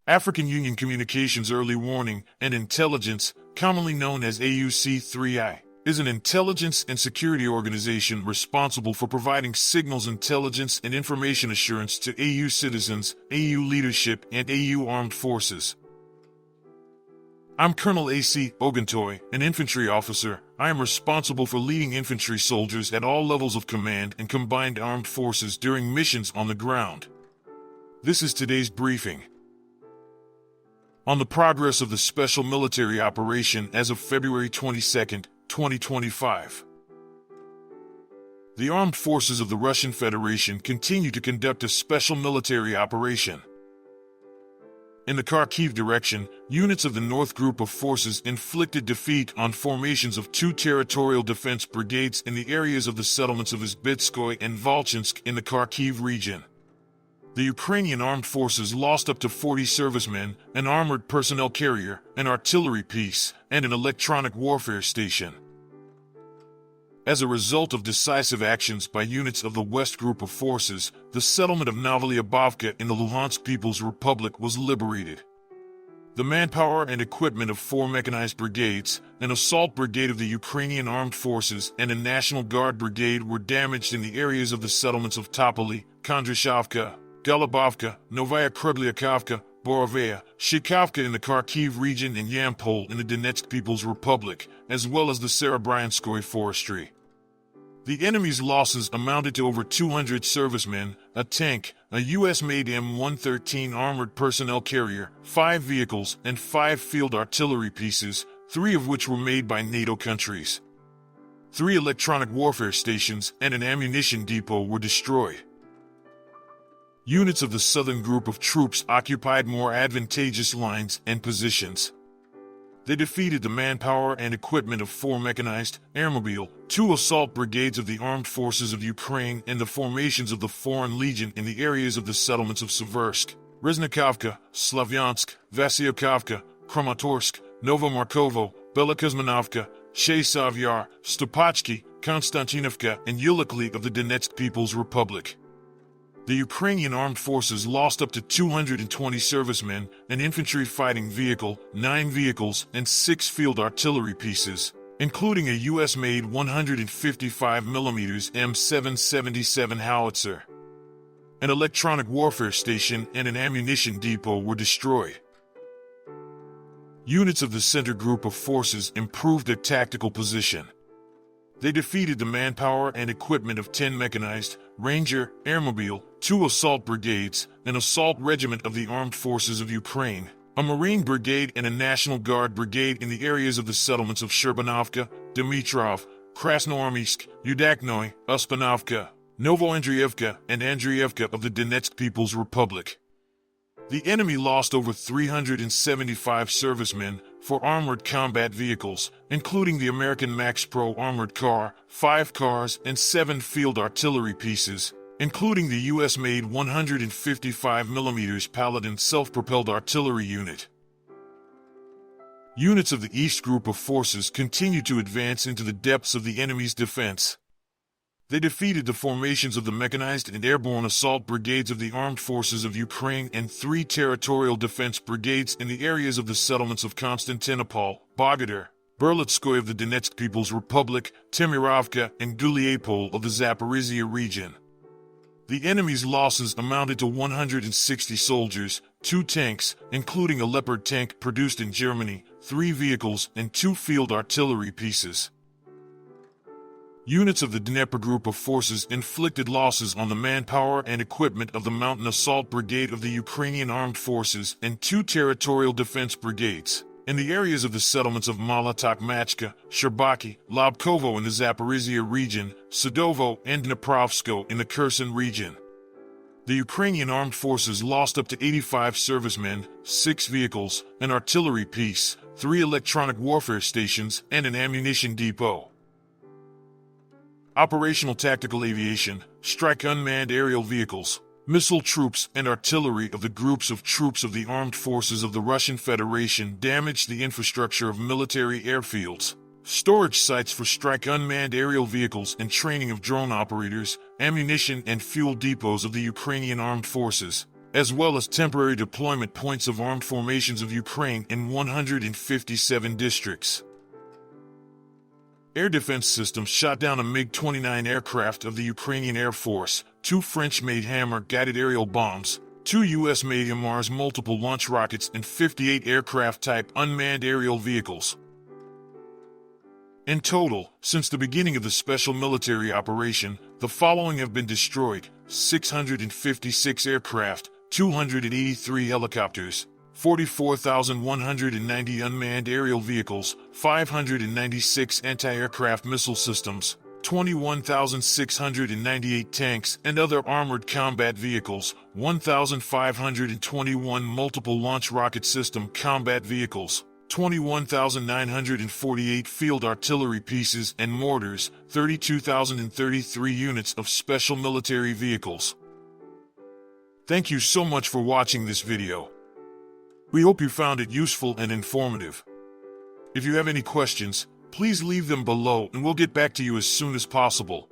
African Union Communications Early Warning and Intelligence, commonly known as AUC3I, is an intelligence and security organization responsible for providing signals intelligence and information assurance to AU citizens, AU leadership, and AU armed forces. I'm Colonel A.C. Oguntoye, an infantry officer. I am responsible for leading infantry soldiers at all levels of command and combined armed forces during missions on the ground. This is today's briefing. On the progress of the special military operation as of February 22, 2025. The armed forces of the Russian Federation continue to conduct a special military operation. In the Kharkiv Direction, units of the North Group of Forces inflicted defeat on formations of 2 territorial defense brigades in the areas of the settlements of Izbitskoye and Volchansk in the Kharkiv region. The Ukrainian armed forces lost up to 40 servicemen, an armored personnel carrier, an artillery piece, and an electronic warfare station. As a result of decisive actions by units of the West Group of Forces, the settlement of Novolyubovka in the Luhansk People's Republic was liberated. The manpower and equipment of 4 mechanized brigades, an assault brigade of the Ukrainian Armed Forces, and a National Guard brigade were damaged in the areas of the settlements of Topoly, Kondrashovka, Golubovka, Novaya Krybliakovka, Borovaya, Shikovka in the Kharkiv region, and Yampol in the Donetsk People's Republic, as well as the Serebryanskoye forestry. The enemy's losses amounted to over 200 servicemen, a tank, a U.S.-made M113 armored personnel carrier, 5 vehicles, and 5 field artillery pieces, 3 of which were made by NATO countries. 3 electronic warfare stations and an ammunition depot were destroyed. Units of the Southern Group of troops occupied more advantageous lines and positions. They defeated the manpower and equipment of 4 mechanized, airmobile, 2 assault brigades of the Armed Forces of Ukraine and the formations of the Foreign Legion in the areas of the settlements of Seversk, Reznikovka, Slavyansk, Vasyukovka, Kramatorsk, Novomarkovo, Belokuzmanovka, Chasov Yar, Stopachki, Konstantinovka, and Yulikli of the Donetsk People's Republic. The Ukrainian armed forces lost up to 220 servicemen, an infantry fighting vehicle, 9 vehicles, and 6 field artillery pieces, including a U.S.-made 155mm M777 howitzer. An electronic warfare station and an ammunition depot were destroyed. Units of the Center Group of Forces improved their tactical position. They defeated the manpower and equipment of 10 mechanized, Ranger, airmobile, 2 assault brigades, an assault regiment of the Armed Forces of Ukraine, a Marine brigade, and a National Guard brigade in the areas of the settlements of Sherbanovka, Dmitrov, Krasnoarmysk, Yudaknoy, Uspanovka, Novoandrievka, and Andrievka of the Donetsk People's Republic. The enemy lost over 375 servicemen, 4 armored combat vehicles, including the American Max Pro armored car, 5 cars, and 7 field artillery pieces, including the U.S.-made 155mm Paladin self-propelled artillery unit. Units of the East Group of Forces continued to advance into the depths of the enemy's defense. They defeated the formations of the mechanized and airborne assault brigades of the Armed Forces of Ukraine and 3 territorial defense brigades in the areas of the settlements of Konstantinopol, Bogodar, Berlitskoye of the Donetsk People's Republic, Timirovka, and Guliapol of the Zaporizhia region. The enemy's losses amounted to 160 soldiers, 2 tanks, including a Leopard tank produced in Germany, 3 vehicles, and 2 field artillery pieces. Units of the Dnieper Group of Forces inflicted losses on the manpower and equipment of the Mountain Assault Brigade of the Ukrainian Armed Forces and 2 territorial defense brigades in the areas of the settlements of Molotokh-Machka, Sherbaki, Lobkovo in the Zaporizhia region, Sadovo, and Dniprovsko in the Kherson region. The Ukrainian Armed Forces lost up to 85 servicemen, 6 vehicles, an artillery piece, 3 electronic warfare stations, and an ammunition depot. Operational tactical aviation, strike unmanned aerial vehicles, missile troops, and artillery of the groups of troops of the armed forces of the Russian Federation damaged the infrastructure of military airfields, storage sites for strike unmanned aerial vehicles, and training of drone operators, ammunition and fuel depots of the Ukrainian armed forces, as well as temporary deployment points of armed formations of Ukraine in 157 districts. Air defense systems shot down a MiG-29 aircraft of the Ukrainian Air Force, 2 French-made Hammer guided aerial bombs, 2 U.S.-made Mars multiple launch rockets, and 58 aircraft-type unmanned aerial vehicles. In total, since the beginning of the special military operation, the following have been destroyed: 656 aircraft, 283 helicopters, 44,190 unmanned aerial vehicles, 596 anti-aircraft missile systems, 21,698 tanks and other armored combat vehicles, 1,521 multiple launch rocket system combat vehicles, 21,948 field artillery pieces and mortars, 32,033 units of special military vehicles. Thank you so much for watching this video. We hope you found it useful and informative. If you have any questions, please leave them below and we'll get back to you as soon as possible.